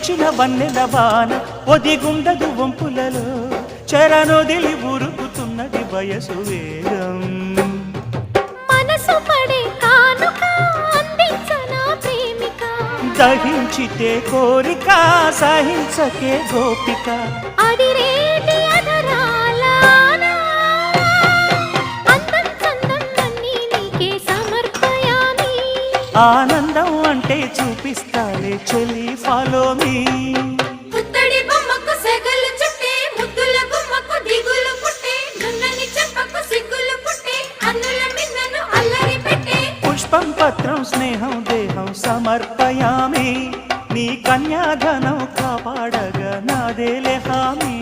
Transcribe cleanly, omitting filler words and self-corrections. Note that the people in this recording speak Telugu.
వచ్చిన వన్నెల వాన ఒదిగుండదు వంపులలో చరణొదిలి ఉరుకుతున్నది వయసు వేగం మనసు పడే కానుక అందించనా ప్రేమిక దహించితే కోరిక సహించకే గోపిక అడిరేటి అధరాల అందం చందం అన్నీ నీకే సమర్పయామి ఆనందం అంటే చూపిస్తాలే చెలి ఫాలో మీ పుత్తడి బొమ్మకు సెగలు చుట్టే ముద్దుల గుమ్మకు దిగులు పుట్టే నున్నని చెప్పకు సిగ్గులు పుట్టే అన్నుల మిన్నను అల్లరి పెట్టే పుష్పం పత్రం స్నేహం దేహం సమర్పయామి నీ కన్యాధనం కాపాడగా నాదేలే హామీ